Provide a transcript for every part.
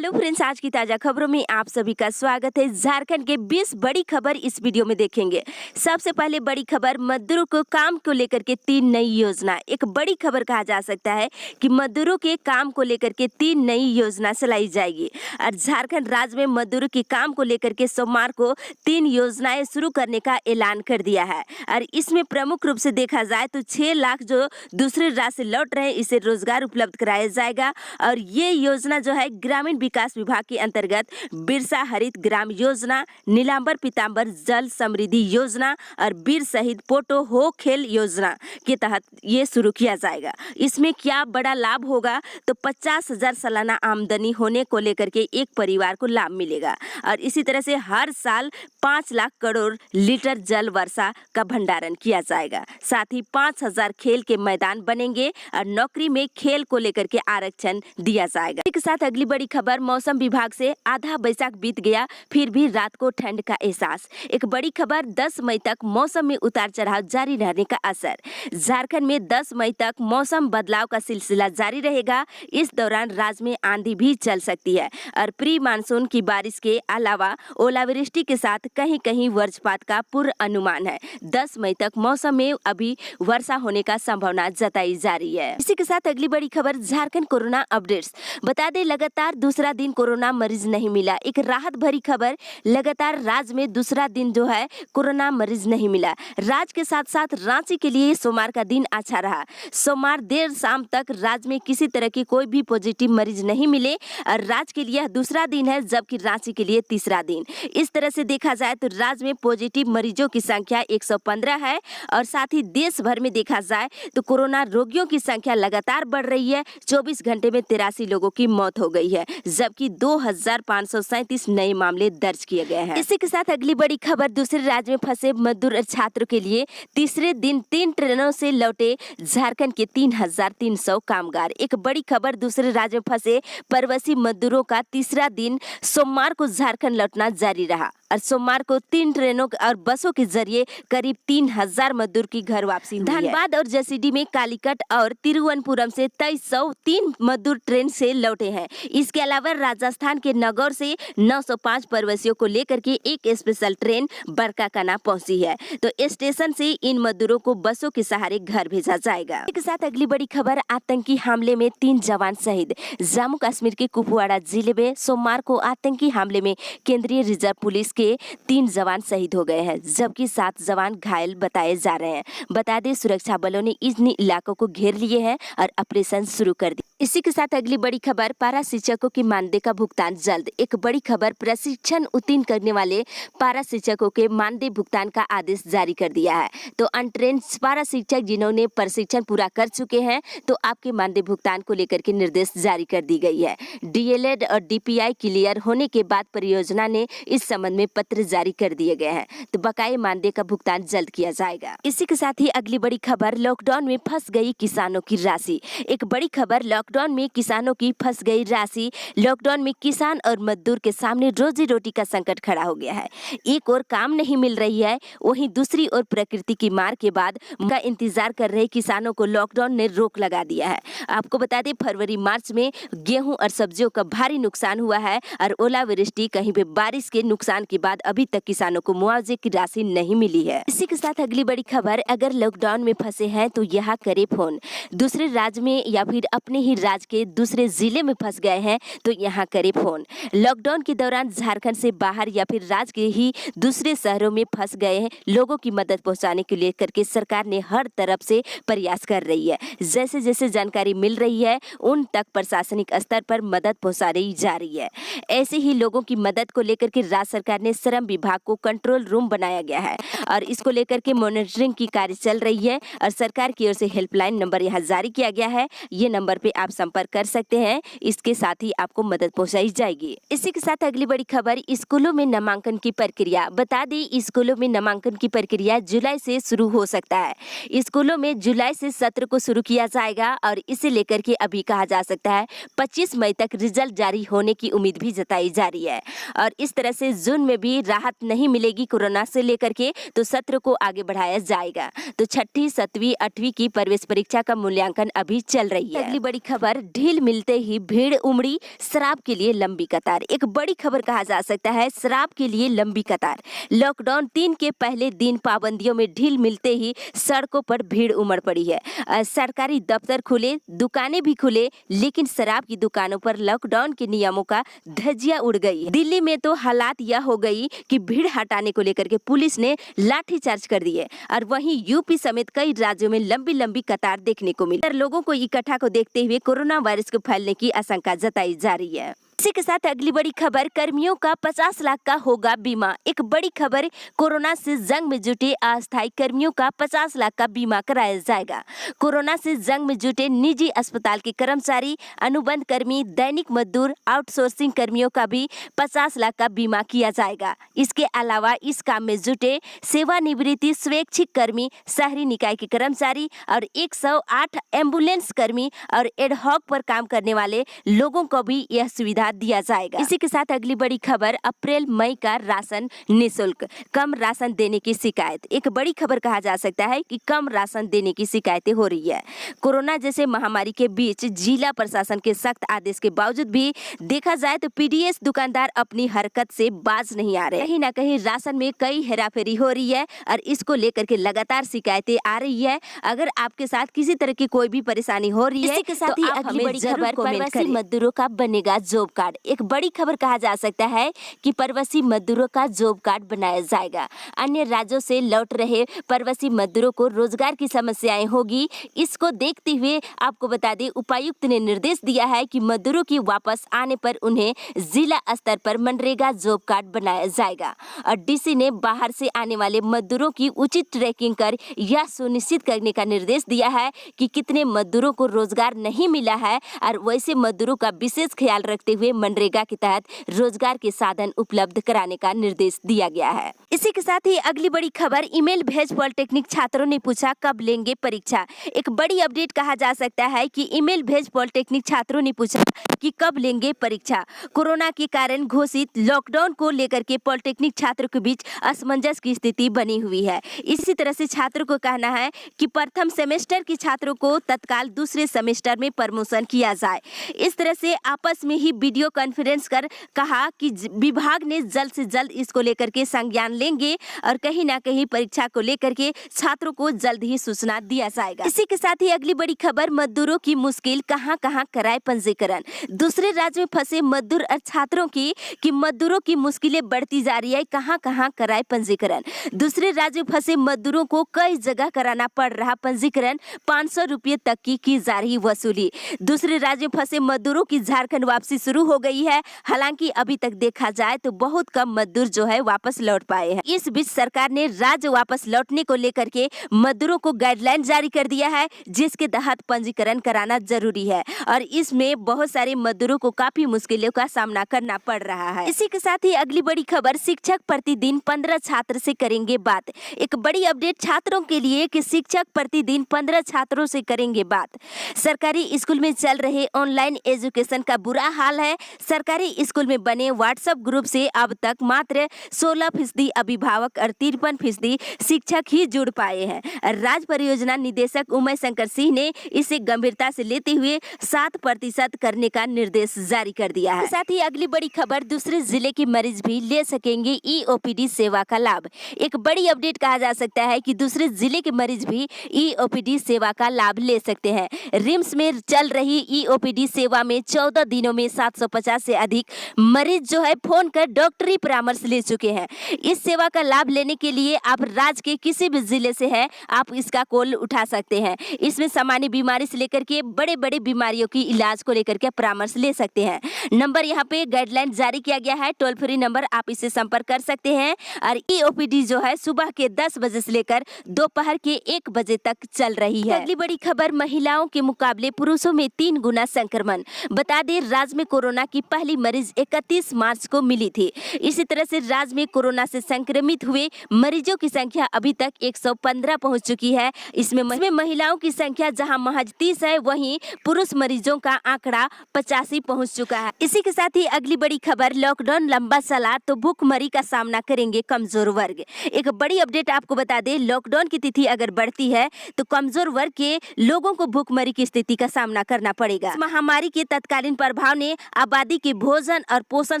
Hello friends, आज की ताजा खबरों में आप सभी का स्वागत है। झारखंड के 20 बड़ी खबर इस वीडियो में देखेंगे। सबसे पहले बड़ी खबर, मजदूरों को काम को लेकर के 3 नई योजना। एक बड़ी खबर कहा जा सकता है कि मजदूरों के काम को लेकर के 3 नई योजना चलाई जाएगी और झारखंड राज्य में मजदूरों के काम को लेकर के सोमवार को 3 योजनाएं शुरू करने का ऐलान कर दिया है। और इसमें प्रमुख रूप से देखा जाए तो 6 लाख जो दूसरे राज्य से लौट रहे हैं, इसे रोजगार उपलब्ध कराया जाएगा। और ये योजना जो है ग्रामीण विकास विभाग के अंतर्गत बिरसा हरित ग्राम योजना, नीलांबर पीतांबर जल समृद्धि योजना और वीर शहीद पोटो हो खेल योजना के तहत ये शुरू किया जाएगा। इसमें क्या बड़ा लाभ होगा तो 50,000 सालाना आमदनी होने को लेकर के एक परिवार को लाभ मिलेगा। और इसी तरह से हर साल 5 लाख करोड़ लीटर जल वर्षा का भंडारण किया जाएगा। साथ ही 5,000 खेल के मैदान बनेंगे और नौकरी में खेल को लेकर के आरक्षण दिया जाएगा। इसके साथ अगली बड़ी खबर, मौसम विभाग से आधा बैसाख बीत गया फिर भी रात को ठंड का एहसास। एक बड़ी खबर, 10 मई तक मौसम में उतार चढ़ाव जारी रहने का असर। झारखंड में 10 मई तक मौसम बदलाव का सिलसिला जारी रहेगा। इस दौरान राज्य में आंधी भी चल सकती है और प्री मानसून की बारिश के अलावा ओलावृष्टि के साथ कहीं कहीं वज्रपात का पूर्व अनुमान है। 10 मई तक मौसम में अभी वर्षा होने का संभावना जताई जा रही है। इसी के साथ अगली बड़ी खबर, झारखंड कोरोना अपडेट्स। बता दें, लगातार दूसरा दिन कोरोना मरीज नहीं मिला। एक राहत भरी खबर, लगातार राज्य में दूसरा दिन जो है कोरोना मरीज नहीं मिला। राज्य के साथ साथ रांची के लिए सोमवार का दिन अच्छा रहा। सोमवार देर शाम तक राज्य में किसी तरह की कोई भी पॉजिटिव मरीज नहीं मिले और राज्य के लिए दूसरा दिन है, जबकि रांची के लिए तीसरा दिन। इस तरह से देखा जाए तो राज्य में पॉजिटिव मरीजों की संख्या 115 है और साथ ही देश भर में देखा जाए तो कोरोना रोगियों की संख्या लगातार बढ़ रही है। 24 घंटे में 83 लोगों की मौत हो गई है, जबकि 2,537 नए मामले दर्ज किए गए हैं। इसी के साथ अगली बड़ी खबर, दूसरे राज्य में फंसे मजदूर और छात्रों के लिए तीसरे दिन 3 ट्रेनों से लौटे झारखंड के 3,300 कामगार। एक बड़ी खबर, दूसरे राज्य में फंसे प्रवासी मजदूरों का तीसरा दिन सोमवार को झारखंड लौटना जारी रहा और सोमवार को 3 ट्रेनों और बसों के जरिए करीब 3,000 मजदूर की घर वापसी हुई है। धनबाद और जसीडीह में कालीकट और तिरुवनंतपुरम से 2303 मजदूर ट्रेन से लौटे हैं। इसके अलावा राजस्थान के नागौर से 905 प्रवासियों को लेकर के एक स्पेशल ट्रेन बरकाकाना पहुंची है। तो स्टेशन से इन मजदूरों को बसों के सहारे घर भेजा जाएगा। इसके साथ अगली बड़ी खबर, आतंकी हमले में 3 जवान शहीद। जम्मू कश्मीर के कुपवाड़ा जिले में सोमवार को आतंकी हमले में केंद्रीय रिजर्व पुलिस के 3 जवान शहीद हो गए हैं, जबकि 7 जवान घायल बताए जा रहे हैं। बता दें, सुरक्षा बलों ने इन इलाकों को घेर लिए हैं और ऑपरेशन शुरू कर दिया। इसी के साथ अगली बड़ी खबर, पारा शिक्षकों की मानदेय का भुगतान जल्द। एक बड़ी खबर, प्रशिक्षण उत्तीर्ण करने वाले पारा शिक्षकों के मानदेय भुगतान का आदेश जारी कर दिया है। तो अनट्रेन्ड पारा शिक्षक जिन्होंने प्रशिक्षण पूरा कर चुके हैं, तो आपके मानदेय भुगतान को लेकर के निर्देश जारी कर दी गई है। डीएलएड और डीपीआई क्लियर होने के बाद परियोजना ने इस संबंध में पत्र जारी कर दिए गए हैं। तो बकाये मानदेय का भुगतान जल्द किया जाएगा। इसी के साथ ही अगली बड़ी खबर, लॉकडाउन में फंस गई किसानों की राशि। एक बड़ी खबर, लॉकडाउन में किसानों की फंस गई राशि। लॉकडाउन में किसान और मजदूर के सामने रोजी रोटी का संकट खड़ा हो गया है। एक और काम नहीं मिल रही है, वहीं दूसरी ओर प्रकृति की मार के बाद उनका इंतजार कर रहे किसानों को लॉकडाउन ने रोक लगा दिया है। आपको बता दें, फरवरी मार्च में गेहूं और सब्जियों का भारी नुकसान हुआ है और ओलावृष्टि, कहीं पे बारिश के नुकसान के बाद अभी तक किसानों को मुआवजे की राशि नहीं मिली है। इसी के साथ अगली बड़ी खबर, अगर लॉकडाउन में फंसे हैं तो यहाँ करे फोन। दूसरे राज्य में या फिर अपने ही राज्य के दूसरे जिले में फंस गए हैं तो यहाँ करे फोन। लॉकडाउन के दौरान झारखंड से बाहर या फिर राज्य के ही दूसरे शहरों में फंस गए हैं लोगों की मदद पहुंचाने के लिए करके सरकार ने हर तरफ से प्रयास कर रही है। जैसे जैसे जानकारी मिल रही है, उन तक प्रशासनिक स्तर पर मदद पहुंचाई जा रही है। ऐसे ही लोगों की मदद को लेकर के राज्य सरकार ने श्रम विभाग को कंट्रोल रूम बनाया गया है और इसको लेकर के मॉनिटरिंग की कार्य चल रही है और सरकार की ओर से हेल्पलाइन नंबर यहाँ जारी किया गया है। ये नंबर पे आप संपर्क कर सकते हैं। इसके साथ ही आपको मदद पहुंचाई जाएगी। इसी के साथ अगली बड़ी खबर, स्कूलों में नामांकन की प्रक्रिया। बता दें, स्कूलों में नामांकन की प्रक्रिया जुलाई से शुरू हो सकता है। स्कूलों में जुलाई से सत्र को शुरू किया जाएगा और इसे लेकर के अभी कहा जा सकता है 25 मई तक रिजल्ट जारी होने की उम्मीद भी जताई जा रही है। और इस तरह से जून में भी राहत नहीं मिलेगी कोरोना से लेकर के, तो सत्र को आगे बढ़ाया जाएगा। तो 6ठी, 7वीं, 8वीं की प्रवेश परीक्षा का मूल्यांकन अभी चल रही है। अगली बड़ी खबर, ढील मिलते ही भीड़ उमड़ी, शराब के लिए लंबी कतार। एक बड़ी खबर कहा जा सकता है, शराब के लिए लंबी कतार। लॉकडाउन 3 के पहले दिन पाबंदियों में ढील मिलते ही सड़कों पर भीड़ उमड़ पड़ी है। सरकारी दफ्तर खुले, दुकानें भी खुले, लेकिन शराब की दुकानों पर लॉकडाउन के नियमों का धज्जियां उड़ गई। दिल्ली में तो हालात यह हो गई कि भीड़ हटाने को लेकर के पुलिस ने लाठीचार्ज कर दिए और वहीं यूपी समेत कई राज्यों में लंबी लंबी कतार देखने को मिली। लोगों को इकट्ठा को देखते हुए कोरोना वायरस को फैलने की आशंका जताई जा रही है। इसी के साथ अगली बड़ी खबर, कर्मियों का 50 लाख का होगा बीमा। एक बड़ी खबर, कोरोना से जंग में जुटे अस्थायी कर्मियों का 50 लाख का बीमा कराया जाएगा। कोरोना से जंग में जुटे निजी अस्पताल के कर्मचारी, अनुबंध कर्मी, दैनिक मजदूर, आउटसोर्सिंग कर्मियों का भी 50 लाख का बीमा किया जाएगा। इसके अलावा इस काम में जुटे सेवानिवृत्ति स्वैच्छिक कर्मी, शहरी निकाय के कर्मचारी और 108 एम्बुलेंस कर्मी और एडहॉक पर काम करने वाले लोगों को भी यह सुविधा दिया जाएगा। इसी के साथ अगली बड़ी खबर, अप्रैल मई का राशन निःशुल्क, कम राशन देने की शिकायत। एक बड़ी खबर कहा जा सकता है कि कम राशन देने की शिकायतें हो रही है। कोरोना जैसे महामारी के बीच जिला प्रशासन के सख्त आदेश के बावजूद भी देखा जाए तो पीडीएस दुकानदार अपनी हरकत से बाज नहीं आ रहे। कहीं ना कहीं राशन में कई हेराफेरी हो रही है और इसको लेकर के लगातार शिकायतें आ रही है। अगर आपके साथ किसी तरह की कोई भी परेशानी हो रही है, इसी के साथ ही अगली बड़ी खबर, प्रवासी मजदूरों का बनेगा जॉब कार्ड। एक बड़ी खबर कहा जा सकता है कि प्रवासी मजदूरों का जॉब कार्ड बनाया जाएगा। अन्य राज्यों से लौट रहे प्रवासी मजदूरों को रोजगार की समस्याएं होगी। इसको देखते हुए आपको बता दें, उपायुक्त ने निर्देश दिया है कि मजदूरों की वापस आने पर उन्हें जिला स्तर पर मनरेगा जॉब कार्ड बनाया जाएगा और डीसी ने बाहर से आने वाले मजदूरों की उचित ट्रैकिंग कर यह सुनिश्चित करने का निर्देश दिया है कि कितने मजदूरों को रोजगार नहीं मिला है और वैसे मजदूरों का विशेष ख्याल रखते हुए मनरेगा के तहत रोजगार के साधन उपलब्ध कराने का निर्देश दिया गया है। इसी के साथ ही अगली बड़ी खबर, ईमेल भेज पॉलिटेक्निक छात्रों ने पूछा कब लेंगे परीक्षा। एक बड़ी अपडेट कहा जा सकता है कि ईमेल भेज पॉलिटेक्निक छात्रों ने पूछा कि कब लेंगे परीक्षा। कोरोना के कारण घोषित लॉकडाउन को लेकर के पॉलिटेक्निक छात्रों के बीच असमंजस की स्थिति बनी हुई है। इसी तरह से छात्रों को कहना है कि प्रथम सेमेस्टर के छात्रों को तत्काल दूसरे सेमेस्टर में प्रमोशन किया जाए। इस तरह से आपस में ही वीडियो कॉन्फ्रेंस कर कहा कि विभाग ने जल्द से जल्द इसको लेकर के संज्ञान लेंगे और कहीं ना कहीं परीक्षा को लेकर के छात्रों को जल्द ही सूचना दिया जाएगा। इसी के साथ ही अगली बड़ी खबर, मजदूरों की मुश्किल, कहां कहां कराए पंजीकरण। दूसरे राज्य में फंसे मजदूर और छात्रों की मजदूरों की मुश्किलें बढ़ती जा रही है। कहां कहां कराए पंजीकरण। दूसरे राज्य में फंसे मजदूरों को कई जगह कराना पड़ रहा पंजीकरण। 500 रुपये तक की जा रही वसूली। दूसरे राज्य में फंसे मजदूरों की झारखंड वापसी शुरू हो गई है। हालांकि अभी तक देखा जाए तो बहुत कम मजदूर जो है वापस लौट पाए हैं। इस बीच सरकार ने राज्य वापस लौटने को लेकर के मजदूरों को गाइडलाइन जारी कर दिया है, जिसके तहत पंजीकरण कराना जरूरी है और इसमें बहुत सारे मजदूरों को काफी मुश्किलों का सामना करना पड़ रहा है। इसी के साथ ही अगली बड़ी खबर, शिक्षक प्रतिदिन 15 छात्र से करेंगे बात। एक बड़ी अपडेट छात्रों के लिए कि शिक्षक प्रतिदिन 15 छात्रों से करेंगे बात। सरकारी स्कूल में चल रहे ऑनलाइन एजुकेशन का बुरा हाल है। सरकारी स्कूल में बने व्हाट्सएप ग्रुप से अब तक मात्र 16% अभिभावक और 53% शिक्षक ही जुड़ पाए हैं। राज्य परियोजना निदेशक उमय शंकर सिंह ने इसे गंभीरता से लेते हुए 7% करने का निर्देश जारी कर दिया है। साथ ही अगली बड़ी खबर, दूसरे जिले के मरीज भी ले सकेंगे ईओपीडी सेवा का लाभ। एक बड़ी अपडेट कहा जा सकता है कि दूसरे जिले के मरीज भी ईओपीडी सेवा का लाभ ले सकते हैं। रिम्स में चल रही ईओपीडी सेवा में 14 दिनों में 750 से अधिक मरीज जो है फोन कर डॉक्टरी परामर्श ले चुके हैं। इस सेवा का लाभ लेने के लिए आप राज्य के किसी भी जिले से हैं, आप इसका कॉल उठा सकते हैं। इसमें सामान्य बीमारी से लेकर के बड़े बड़े बीमारियों की इलाज को लेकर के परामर्श ले सकते हैं। नंबर यहाँ पे गाइडलाइन जारी किया गया है, टोल फ्री नंबर, आप इसे संपर्क कर सकते हैं। और ईओपीडी जो है सुबह के 10 बजे से लेकर दोपहर के 1 बजे तक चल रही है। अगली बड़ी खबर, महिलाओं के मुकाबले पुरुषों में 3 गुना संक्रमण। बता दें, राज्य में कोरोना की पहली मरीज 31 मार्च को मिली थी। इसी तरह से राज्य में कोरोना से संक्रमित हुए मरीजों की संख्या अभी तक 115 पहुंच चुकी है। इसमें महिलाओं की संख्या जहां महज 30 है, वहीं पुरुष मरीजों का आंकड़ा 85 पहुंच चुका है। इसी के साथ ही अगली बड़ी खबर, लॉकडाउन लंबा चला तो भूखमरी का सामना करेंगे कमजोर वर्ग। एक बड़ी अपडेट आपको बता दें, लॉकडाउन की तिथि अगर बढ़ती है तो कमजोर वर्ग के लोगों को भूखमरी की स्थिति का सामना करना पड़ेगा। महामारी के तत्कालीन प्रभाव ने आबादी की भोजन और पोषण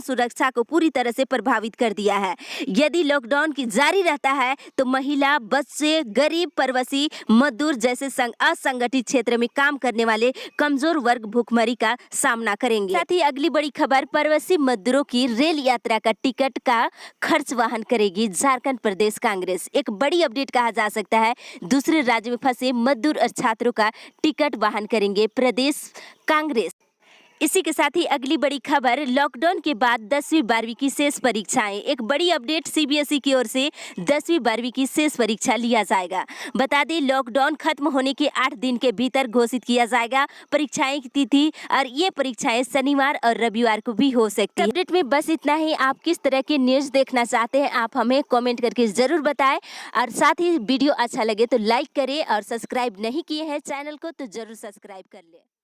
सुरक्षा को पूरी तरह से प्रभावित कर दिया है। यदि लॉकडाउन की जारी रहता है तो महिला, बच्चे, गरीब, प्रवासी मजदूर जैसे असंगठित क्षेत्र में काम करने वाले कमजोर वर्ग भूखमरी का सामना करेंगे। साथ ही अगली बड़ी खबर, प्रवासी मजदूरों की रेल यात्रा का टिकट का खर्च वहन करेगी झारखंड प्रदेश कांग्रेस। एक बड़ी अपडेट कहा जा सकता है, दूसरे राज्य में फंसे मजदूर और छात्रों का टिकट वहन करेंगे प्रदेश कांग्रेस। इसी के साथ ही अगली बड़ी खबर, लॉकडाउन के बाद 10वीं 12वीं की शेष परीक्षाएं। एक बड़ी अपडेट, सीबीएसई की ओर से 10वीं 12वीं की शेष परीक्षा लिया जाएगा। बता दें, लॉकडाउन खत्म होने के 8 दिन के भीतर घोषित किया जाएगा परीक्षाएं की तिथि, और ये परीक्षाएं शनिवार और रविवार को भी हो सकती है। अपडेट में बस इतना ही। आप किस तरह के न्यूज देखना चाहते हैं आप हमें कॉमेंट करके जरूर बताएं, और साथ ही वीडियो अच्छा लगे तो लाइक करें, और सब्सक्राइब नहीं किए हैं चैनल को तो जरूर सब्सक्राइब कर ले।